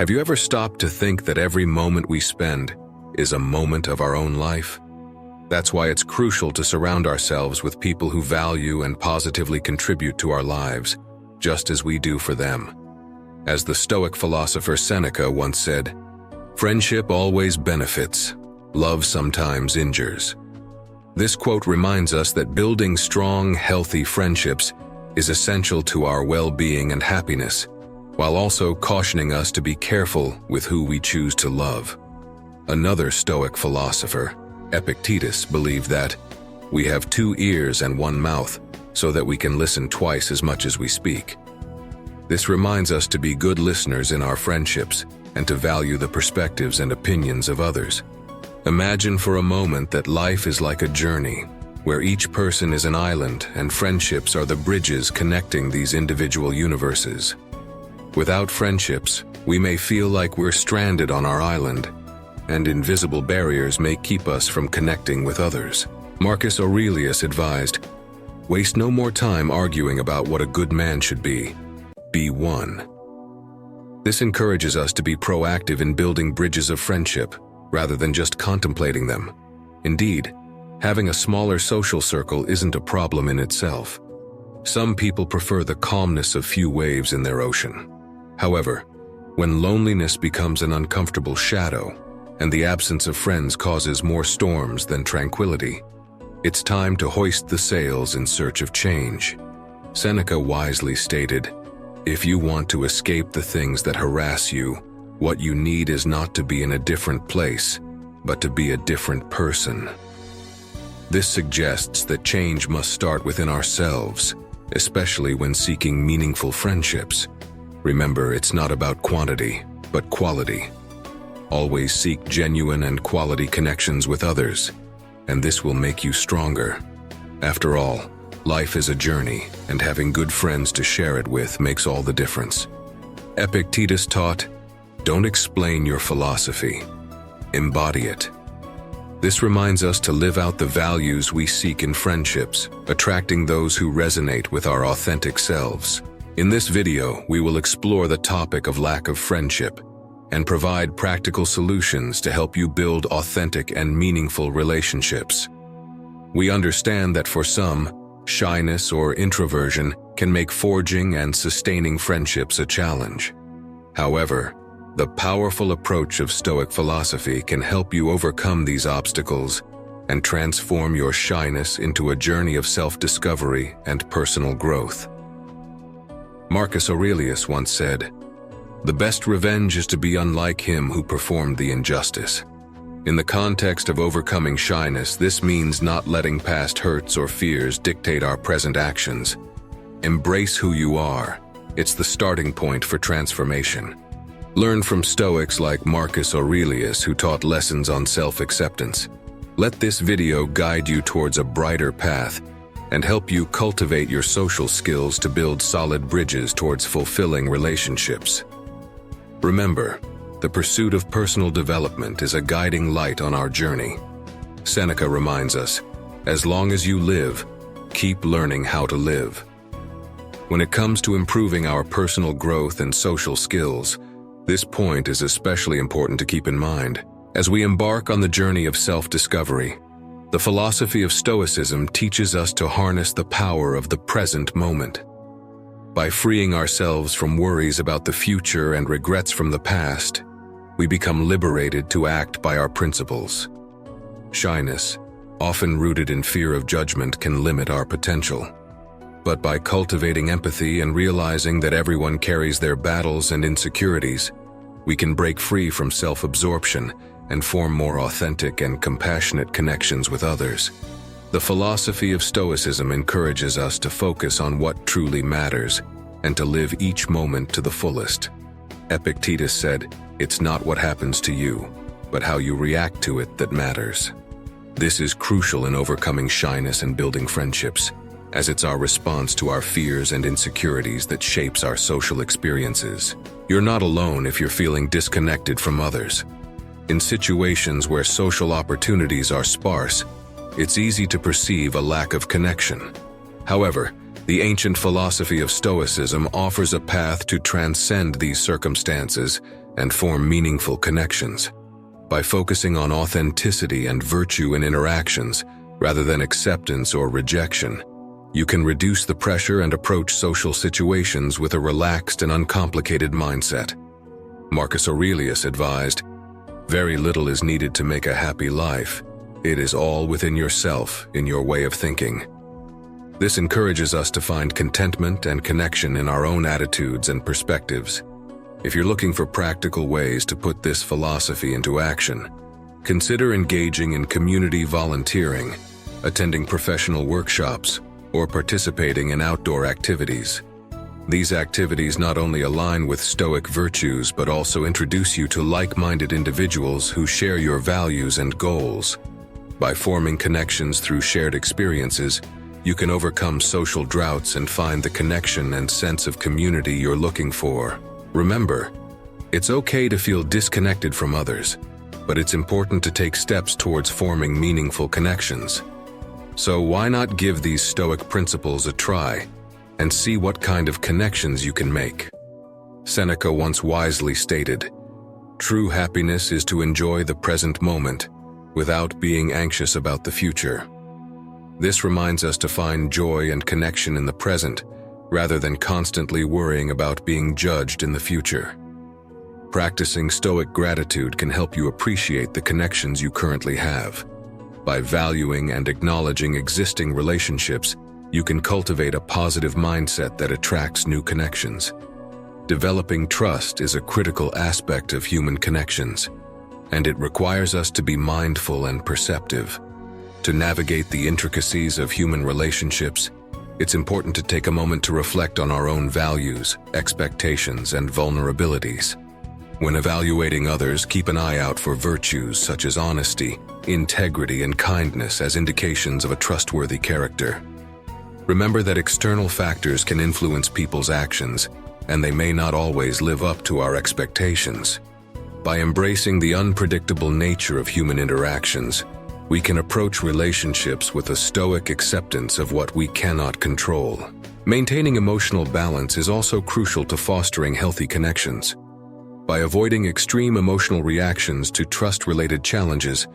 Have you ever stopped to think that every moment we spend is a moment of our own life? That's why it's crucial to surround ourselves with people who value and positively contribute to our lives, just as we do for them. As the Stoic philosopher Seneca once said, "Friendship always benefits, love sometimes injures." This quote reminds us that building strong, healthy friendships is essential to our well-being and happiness, while also cautioning us to be careful with who we choose to love. Another Stoic philosopher, Epictetus, believed that we have 2 ears and 1 mouth so that we can listen twice as much as we speak. This reminds us to be good listeners in our friendships and to value the perspectives and opinions of others. Imagine for a moment that life is like a journey, where each person is an island and friendships are the bridges connecting these individual universes. Without friendships, we may feel like we're stranded on our island, and invisible barriers may keep us from connecting with others. Marcus Aurelius advised, "Waste no more time arguing about what a good man should be. Be one." This encourages us to be proactive in building bridges of friendship, rather than just contemplating them. Indeed, having a smaller social circle isn't a problem in itself. Some people prefer the calmness of few waves in their ocean. However, when loneliness becomes an uncomfortable shadow, and the absence of friends causes more storms than tranquility, it's time to hoist the sails in search of change. Seneca wisely stated, "If you want to escape the things that harass you, what you need is not to be in a different place, but to be a different person." This suggests that change must start within ourselves, especially when seeking meaningful friendships. Remember, it's not about quantity, but quality. Always seek genuine and quality connections with others, and this will make you stronger. After all, life is a journey, and having good friends to share it with makes all the difference. Epictetus taught, "Don't explain your philosophy, embody it." This reminds us to live out the values we seek in friendships, attracting those who resonate with our authentic selves. In this video, we will explore the topic of lack of friendship and provide practical solutions to help you build authentic and meaningful relationships. We understand that for some, shyness or introversion can make forging and sustaining friendships a challenge. However, the powerful approach of Stoic philosophy can help you overcome these obstacles and transform your shyness into a journey of self-discovery and personal growth. Marcus Aurelius once said, "The best revenge is to be unlike him who performed the injustice." In the context of overcoming shyness, this means not letting past hurts or fears dictate our present actions. Embrace who you are. It's the starting point for transformation. Learn from Stoics like Marcus Aurelius, who taught lessons on self-acceptance. Let this video guide you towards a brighter path and help you cultivate your social skills to build solid bridges towards fulfilling relationships. Remember, the pursuit of personal development is a guiding light on our journey. Seneca reminds us, "As long as you live, keep learning how to live." When it comes to improving our personal growth and social skills, this point is especially important to keep in mind. As we embark on the journey of self-discovery, the philosophy of Stoicism teaches us to harness the power of the present moment. By freeing ourselves from worries about the future and regrets from the past, we become liberated to act by our principles. Shyness, often rooted in fear of judgment, can limit our potential. But by cultivating empathy and realizing that everyone carries their battles and insecurities, we can break free from self-absorption and form more authentic and compassionate connections with others. The philosophy of Stoicism encourages us to focus on what truly matters and to live each moment to the fullest. Epictetus said, "It's not what happens to you, but how you react to it that matters." This is crucial in overcoming shyness and building friendships, as it's our response to our fears and insecurities that shapes our social experiences. You're not alone if you're feeling disconnected from others. In situations where social opportunities are sparse, it's easy to perceive a lack of connection. However, The ancient philosophy of Stoicism offers a path to transcend these circumstances and form meaningful connections. By focusing on authenticity and virtue in interactions, rather than acceptance or rejection, you can reduce the pressure and approach social situations with a relaxed and uncomplicated mindset. Marcus Aurelius advised, "Very little is needed to make a happy life. It is all within yourself, in your way of thinking." This encourages us to find contentment and connection in our own attitudes and perspectives. If you're looking for practical ways to put this philosophy into action, consider engaging in community volunteering, attending professional workshops, or participating in outdoor activities. These activities not only align with Stoic virtues but also introduce you to like-minded individuals who share your values and goals. By forming connections through shared experiences, you can overcome social droughts and find the connection and sense of community you're looking for. Remember, it's okay to feel disconnected from others, but it's important to take steps towards forming meaningful connections. So why not give these Stoic principles a try and see what kind of connections you can make? Seneca once wisely stated, "True happiness is to enjoy the present moment without being anxious about the future." This reminds us to find joy and connection in the present, rather than constantly worrying about being judged in the future. Practicing Stoic gratitude can help you appreciate the connections you currently have. By valuing and acknowledging existing relationships, you can cultivate a positive mindset that attracts new connections. Developing trust is a critical aspect of human connections, and it requires us to be mindful and perceptive. To navigate the intricacies of human relationships, it's important to take a moment to reflect on our own values, expectations, and vulnerabilities. When evaluating others, keep an eye out for virtues such as honesty, integrity, and kindness as indications of a trustworthy character. Remember that external factors can influence people's actions, and they may not always live up to our expectations. By embracing the unpredictable nature of human interactions, we can approach relationships with a Stoic acceptance of what we cannot control. Maintaining emotional balance is also crucial to fostering healthy connections. By avoiding extreme emotional reactions to trust-related challenges,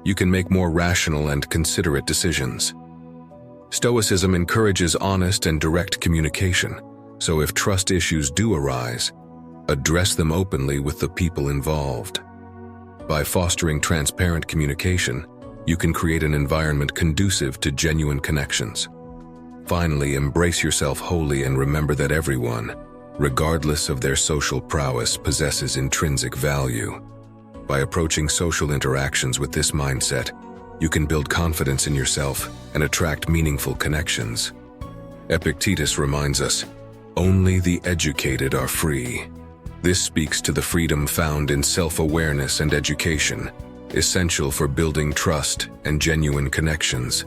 you can make more rational and considerate decisions. Stoicism encourages honest and direct communication, so if trust issues do arise, address them openly with the people involved. By fostering transparent communication, you can create an environment conducive to genuine connections. Finally, embrace yourself wholly and remember that everyone, regardless of their social prowess, possesses intrinsic value. By approaching social interactions with this mindset, you can build confidence in yourself and attract meaningful connections. Epictetus reminds us, "Only the educated are free." This speaks to the freedom found in self-awareness and education, essential for building trust and genuine connections.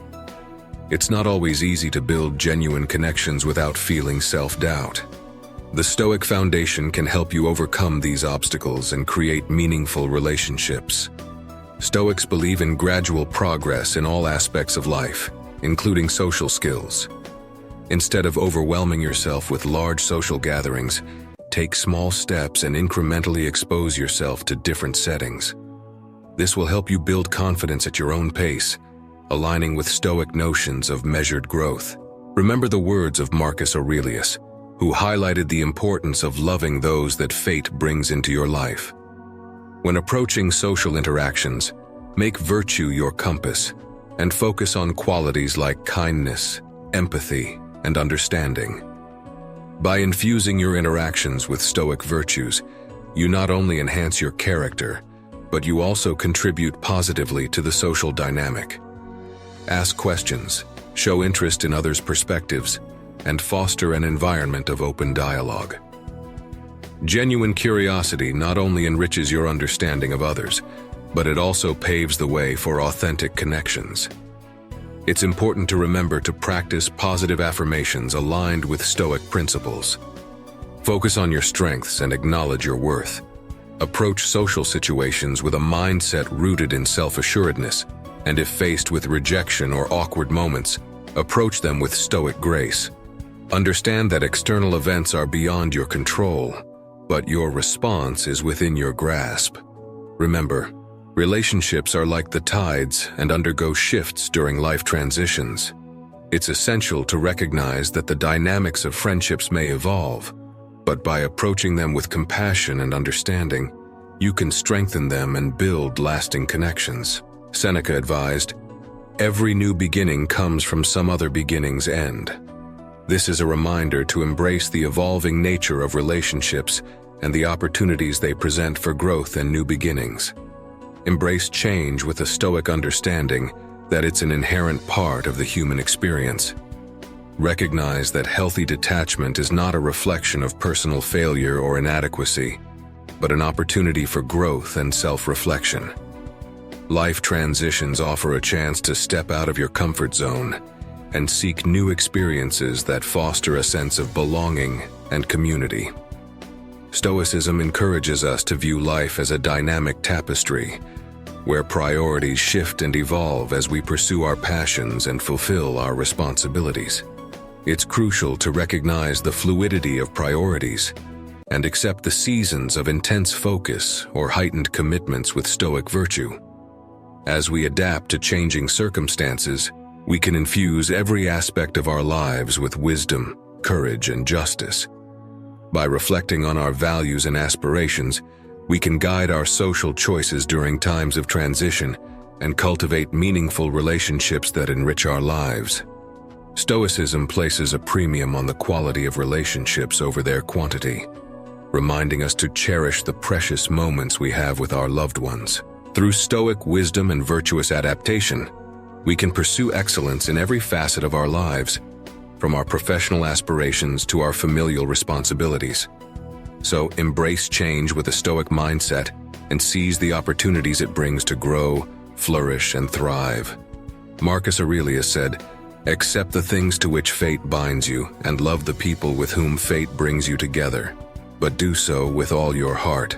It's not always easy to build genuine connections without feeling self-doubt. The Stoic foundation can help you overcome these obstacles and create meaningful relationships. Stoics believe in gradual progress in all aspects of life, including social skills. Instead of overwhelming yourself with large social gatherings, take small steps and incrementally expose yourself to different settings. This will help you build confidence at your own pace, aligning with Stoic notions of measured growth. Remember the words of Marcus Aurelius, who highlighted the importance of loving those that fate brings into your life. When approaching social interactions, make virtue your compass and focus on qualities like kindness, empathy, and understanding. By infusing your interactions with Stoic virtues, you not only enhance your character, but you also contribute positively to the social dynamic. Ask questions, show interest in others' perspectives, and foster an environment of open dialogue. Genuine curiosity not only enriches your understanding of others, but it also paves the way for authentic connections. It's important to remember to practice positive affirmations aligned with Stoic principles. Focus on your strengths and acknowledge your worth. Approach social situations with a mindset rooted in self-assuredness, and if faced with rejection or awkward moments, approach them with Stoic grace. Understand that external events are beyond your control, but your response is within your grasp. Remember, relationships are like the tides and undergo shifts during life transitions. It's essential to recognize that the dynamics of friendships may evolve, but by approaching them with compassion and understanding, you can strengthen them and build lasting connections. Seneca advised, "Every new beginning comes from some other beginning's end." This is a reminder to embrace the evolving nature of relationships and the opportunities they present for growth and new beginnings. Embrace change with a Stoic understanding that it's an inherent part of the human experience. Recognize that healthy detachment is not a reflection of personal failure or inadequacy, but an opportunity for growth and self-reflection. Life transitions offer a chance to step out of your comfort zone and seek new experiences that foster a sense of belonging and community. Stoicism encourages us to view life as a dynamic tapestry, where priorities shift and evolve as we pursue our passions and fulfill our responsibilities. It's crucial to recognize the fluidity of priorities and accept the seasons of intense focus or heightened commitments with Stoic virtue. As we adapt to changing circumstances, we can infuse every aspect of our lives with wisdom, courage, and justice. By reflecting on our values and aspirations, we can guide our social choices during times of transition and cultivate meaningful relationships that enrich our lives. Stoicism places a premium on the quality of relationships over their quantity, reminding us to cherish the precious moments we have with our loved ones. Through Stoic wisdom and virtuous adaptation, we can pursue excellence in every facet of our lives, from our professional aspirations to our familial responsibilities. So embrace change with a Stoic mindset and seize the opportunities it brings to grow, flourish, and thrive. Marcus Aurelius said, "Accept the things to which fate binds you, and love the people with whom fate brings you together, but do so with all your heart."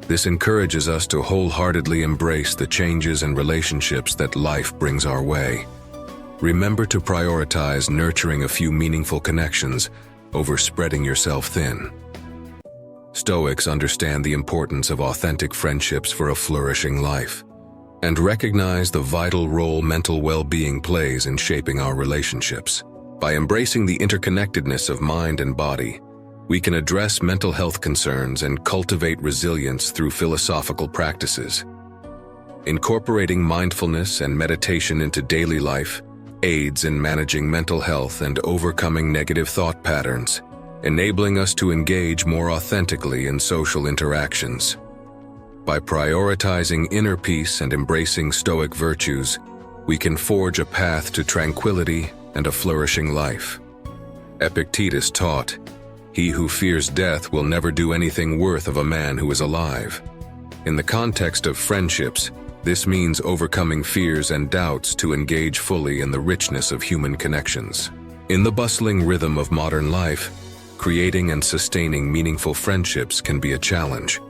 This encourages us to wholeheartedly embrace the changes and relationships that life brings our way. Remember to prioritize nurturing a few meaningful connections over spreading yourself thin. Stoics understand the importance of authentic friendships for a flourishing life, and recognize the vital role mental well-being plays in shaping our relationships. By embracing the interconnectedness of mind and body, we can address mental health concerns and cultivate resilience through philosophical practices. Incorporating mindfulness and meditation into daily life aids in managing mental health and overcoming negative thought patterns, enabling us to engage more authentically in social interactions. By prioritizing inner peace and embracing Stoic virtues, we can forge a path to tranquility and a flourishing life. Epictetus taught, "He who fears death will never do anything worth of a man who is alive." In the context of friendships, this means overcoming fears and doubts to engage fully in the richness of human connections. In the bustling rhythm of modern life, creating and sustaining meaningful friendships can be a challenge.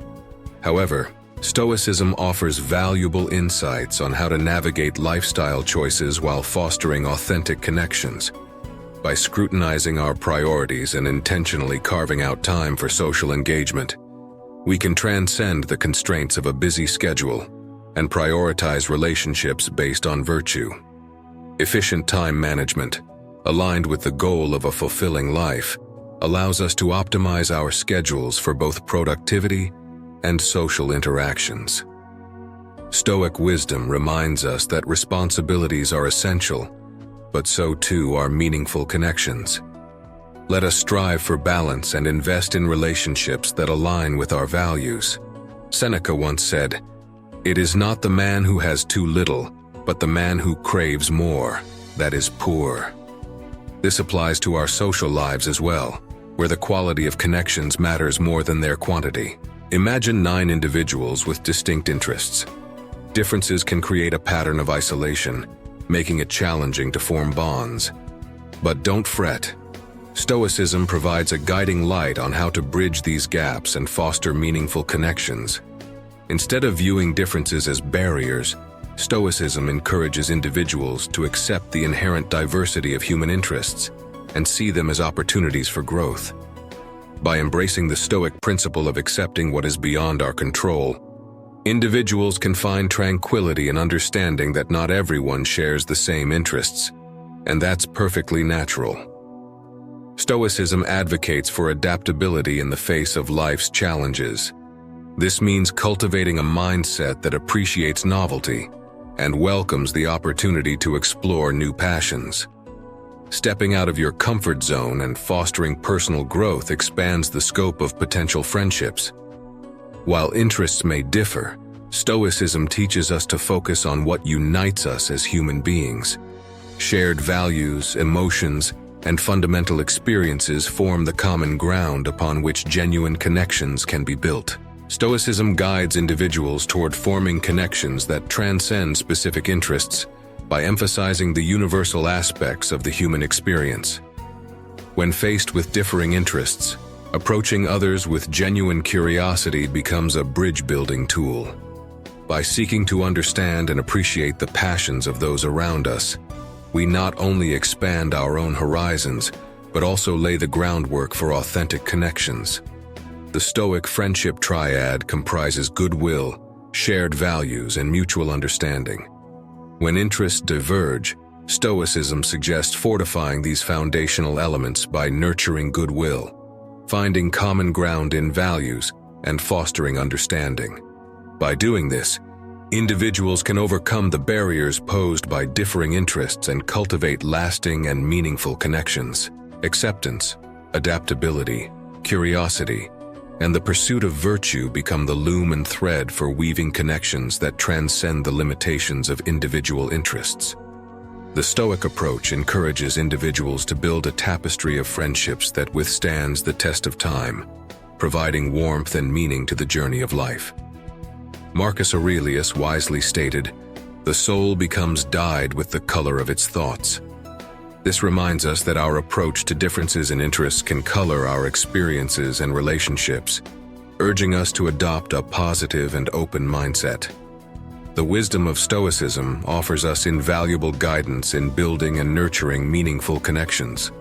However, Stoicism offers valuable insights on how to navigate lifestyle choices while fostering authentic connections. By scrutinizing our priorities and intentionally carving out time for social engagement, we can transcend the constraints of a busy schedule and prioritize relationships based on virtue. Efficient time management, aligned with the goal of a fulfilling life, allows us to optimize our schedules for both productivity and social interactions. Stoic wisdom reminds us that responsibilities are essential, but so too are meaningful connections. Let us strive for balance and invest in relationships that align with our values. Seneca once said, "It is not the man who has too little, but the man who craves more, that is poor." This applies to our social lives as well, where the quality of connections matters more than their quantity. Imagine 9 individuals with distinct interests. Differences can create a pattern of isolation, making it challenging to form bonds. But don't fret. Stoicism provides a guiding light on how to bridge these gaps and foster meaningful connections. Instead of viewing differences as barriers, Stoicism encourages individuals to accept the inherent diversity of human interests and see them as opportunities for growth. By embracing the Stoic principle of accepting what is beyond our control, individuals can find tranquility in understanding that not everyone shares the same interests, and that's perfectly natural. Stoicism advocates for adaptability in the face of life's challenges. This means cultivating a mindset that appreciates novelty and welcomes the opportunity to explore new passions. Stepping out of your comfort zone and fostering personal growth expands the scope of potential friendships. While interests may differ, Stoicism teaches us to focus on what unites us as human beings. Shared values, emotions, and fundamental experiences form the common ground upon which genuine connections can be built. Stoicism guides individuals toward forming connections that transcend specific interests by emphasizing the universal aspects of the human experience. When faced with differing interests, approaching others with genuine curiosity becomes a bridge-building tool. By seeking to understand and appreciate the passions of those around us, we not only expand our own horizons, but also lay the groundwork for authentic connections. The Stoic friendship triad comprises goodwill, shared values, and mutual understanding. When interests diverge, Stoicism suggests fortifying these foundational elements by nurturing goodwill, finding common ground in values, and fostering understanding. By doing this, individuals can overcome the barriers posed by differing interests and cultivate lasting and meaningful connections. Acceptance, adaptability, curiosity, and the pursuit of virtue become the loom and thread for weaving connections that transcend the limitations of individual interests. The Stoic approach encourages individuals to build a tapestry of friendships that withstands the test of time, providing warmth and meaning to the journey of life. Marcus Aurelius wisely stated, "The soul becomes dyed with the color of its thoughts." This reminds us that our approach to differences in interests can color our experiences and relationships, urging us to adopt a positive and open mindset. The wisdom of Stoicism offers us invaluable guidance in building and nurturing meaningful connections.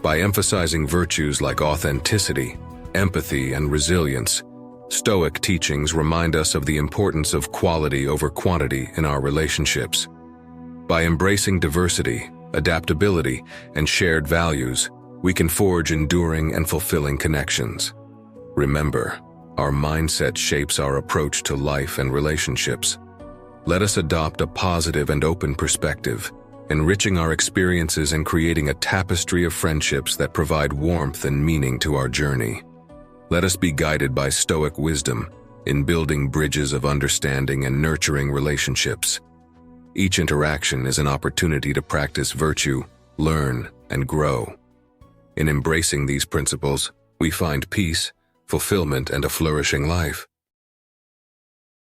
By emphasizing virtues like authenticity, empathy, and resilience, Stoic teachings remind us of the importance of quality over quantity in our relationships. By embracing diversity, adaptability, and shared values, we can forge enduring and fulfilling connections. Remember, our mindset shapes our approach to life and relationships. Let us adopt a positive and open perspective, enriching our experiences and creating a tapestry of friendships that provide warmth and meaning to our journey. Let us be guided by Stoic wisdom in building bridges of understanding and nurturing relationships. Each interaction is an opportunity to practice virtue, learn, and grow. In embracing these principles, we find peace, fulfillment, and a flourishing life.